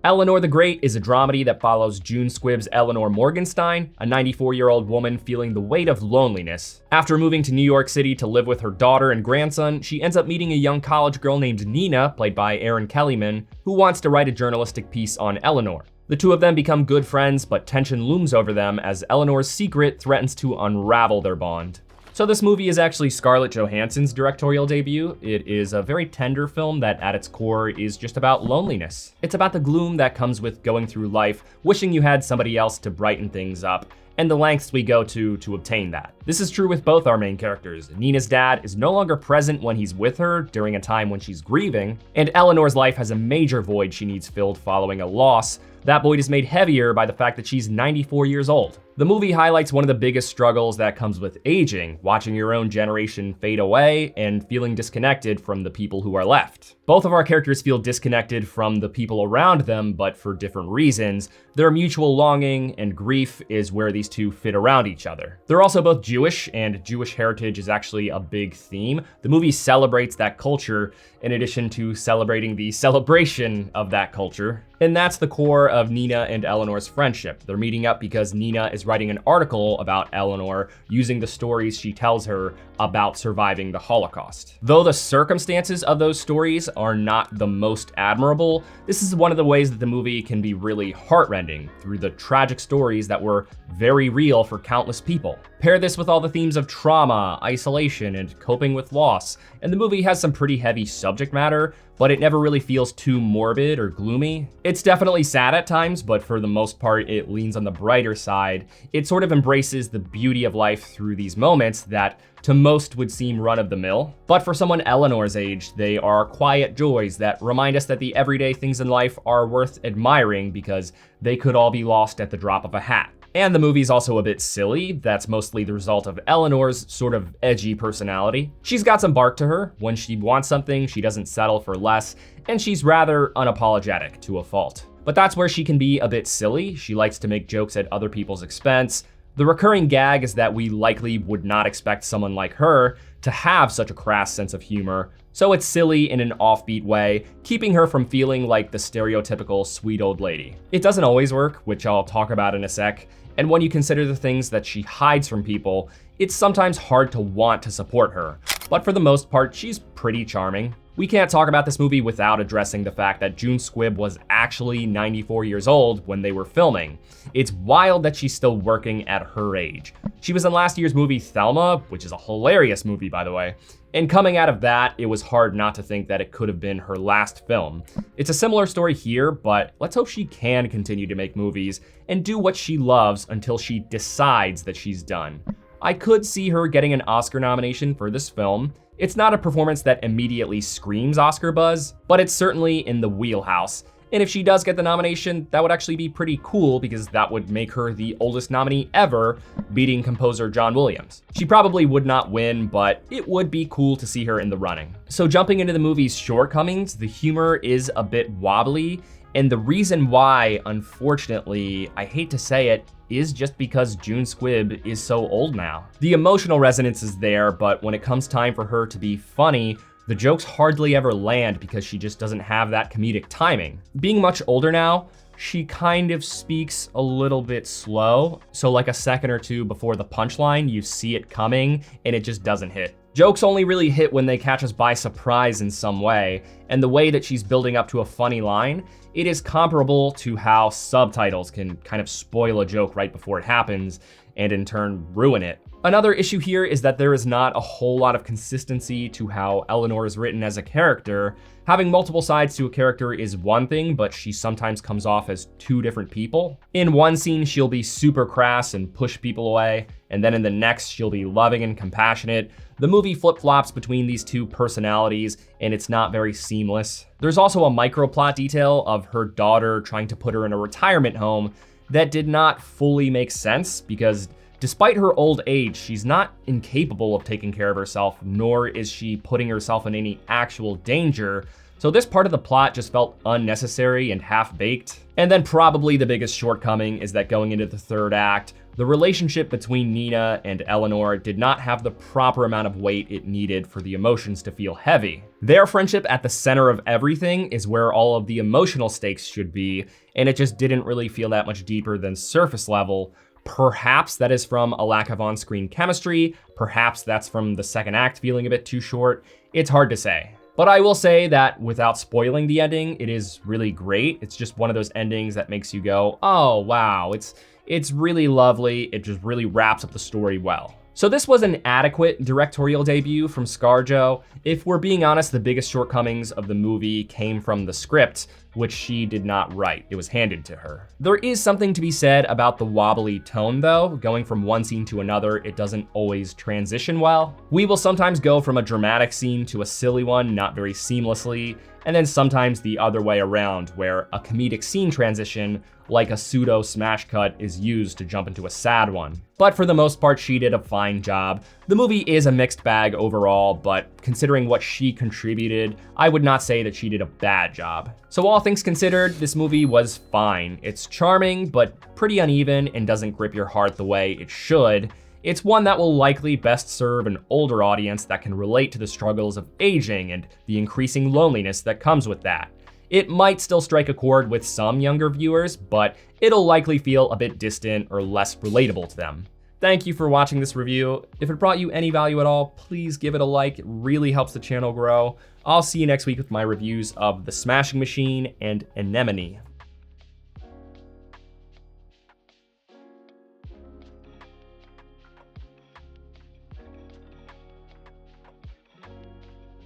ELEANOR the Great is a dramedy that follows June Squibb's Eleanor Morgenstein, a 94-year-old woman feeling the weight of loneliness. After moving to New York City to live with her daughter and grandson, she ends up meeting a young college girl named Nina, played by Erin Kellyman, who wants to write a journalistic piece on Eleanor. The two of them become good friends, but tension looms over them as Eleanor's secret threatens to unravel their bond. So this movie is actually Scarlett Johansson's directorial debut. It is a very tender film that at its core is just about loneliness. It's about the gloom that comes with going through life, wishing you had somebody else to brighten things up, and the lengths we go to obtain that. This is true with both our main characters. Nina's dad is no longer present when he's with her during a time when she's grieving, and Eleanor's life has a major void she needs filled following a loss. That void is made heavier by the fact that she's 94 years old. The movie highlights one of the biggest struggles that comes with aging, watching your own generation fade away and feeling disconnected from the people who are left. Both of our characters feel disconnected from the people around them, but for different reasons. Their mutual longing and grief is where these two fit around each other. They're also both Jewish, and Jewish heritage is actually a big theme. The movie celebrates that culture in addition to celebrating the celebration of that culture. And that's the core of Nina and Eleanor's friendship. They're meeting up because Nina is writing an article about Eleanor using the stories she tells her about surviving the Holocaust. Though the circumstances of those stories are not the most admirable, this is one of the ways that the movie can be really heartrending through the tragic stories that were very real for countless people. Pair this with all the themes of trauma, isolation, and coping with loss, and the movie has some pretty heavy subject matter, but it never really feels too morbid or gloomy. It's definitely sad at times, but for the most part, it leans on the brighter side. It sort of embraces the beauty of life through these moments that to most would seem run-of-the-mill. But for someone Eleanor's age, they are quiet joys that remind us that the everyday things in life are worth admiring because they could all be lost at the drop of a hat. And the movie's also a bit silly. That's mostly the result of Eleanor's sort of edgy personality. She's got some bark to her. When she wants something, she doesn't settle for less, and she's rather unapologetic to a fault. But that's where she can be a bit silly. She likes to make jokes at other people's expense. The recurring gag is that we likely would not expect someone like her to have such a crass sense of humor, so it's silly in an offbeat way, keeping her from feeling like the stereotypical sweet old lady. It doesn't always work, which I'll talk about in a sec, and when you consider the things that she hides from people, it's sometimes hard to want to support her. But for the most part, she's pretty charming. We can't talk about this movie without addressing the fact that June Squibb was actually 94 years old when they were filming. It's wild that she's still working at her age. She was in last year's movie Thelma, which is a hilarious movie by the way, and coming out of that, it was hard not to think that it could have been her last film. It's a similar story here, but let's hope she can continue to make movies and do what she loves until she decides that she's done. I could see her getting an Oscar nomination for this film. It's not a performance that immediately screams Oscar buzz, but it's certainly in the wheelhouse. And if she does get the nomination, that would actually be pretty cool because that would make her the oldest nominee ever, beating composer John Williams. She probably would not win, but it would be cool to see her in the running. So jumping into the movie's shortcomings, the humor is a bit wobbly, and the reason why, unfortunately, I hate to say it, is just because June Squibb is so old now. The emotional resonance is there, but when it comes time for her to be funny, the jokes hardly ever land because she just doesn't have that comedic timing. Being much older now, she kind of speaks a little bit slow, so like a second or two before the punchline, you see it coming and it just doesn't hit. Jokes only really hit when they catch us by surprise in some way, and the way that she's building up to a funny line, it is comparable to how subtitles can kind of spoil a joke right before it happens, and in turn ruin it. Another issue here is that there is not a whole lot of consistency to how Eleanor is written as a character. Having multiple sides to a character is one thing, but she sometimes comes off as two different people. In one scene, she'll be super crass and push people away, and then in the next, she'll be loving and compassionate. The movie flip-flops between these two personalities, and it's not very seamless. There's also a micro-plot detail of her daughter trying to put her in a retirement home that did not fully make sense because despite her old age, she's not incapable of taking care of herself, nor is she putting herself in any actual danger. So this part of the plot just felt unnecessary and half-baked. And then probably the biggest shortcoming is that going into the third act, The relationship between Nina and Eleanor did not have the proper amount of weight it needed for the emotions to feel heavy. Their friendship at the center of everything is where all of the emotional stakes should be, and it just didn't really feel that much deeper than surface level. Perhaps that is from a lack of on-screen chemistry, perhaps that's from the second act feeling a bit too short. It's hard to say. But I will say that without spoiling the ending, it is really great. It's just one of those endings that makes you go, oh wow, it's really lovely. It just really wraps up the story well. So this was an adequate directorial debut from ScarJo. If we're being honest, the biggest shortcomings of the movie came from the script, which she did not write. It was handed to her. There is something to be said about the wobbly tone though. Going from one scene to another, it doesn't always transition well. We will sometimes go from a dramatic scene to a silly one, not very seamlessly, and then sometimes the other way around, where a comedic scene transition, like a pseudo smash cut, is used to jump into a sad one. But for the most part, she did a fine job. The movie is a mixed bag overall, but considering what she contributed, I would not say that she did a bad job. So all things considered, this movie was fine. It's charming, but pretty uneven and doesn't grip your heart the way it should. It's one that will likely best serve an older audience that can relate to the struggles of aging and the increasing loneliness that comes with that. It might still strike a chord with some younger viewers, but it'll likely feel a bit distant or less relatable to them. Thank you for watching this review. If it brought you any value at all, please give it a like. It really helps the channel grow. I'll see you next week with my reviews of The Smashing Machine and Anemone.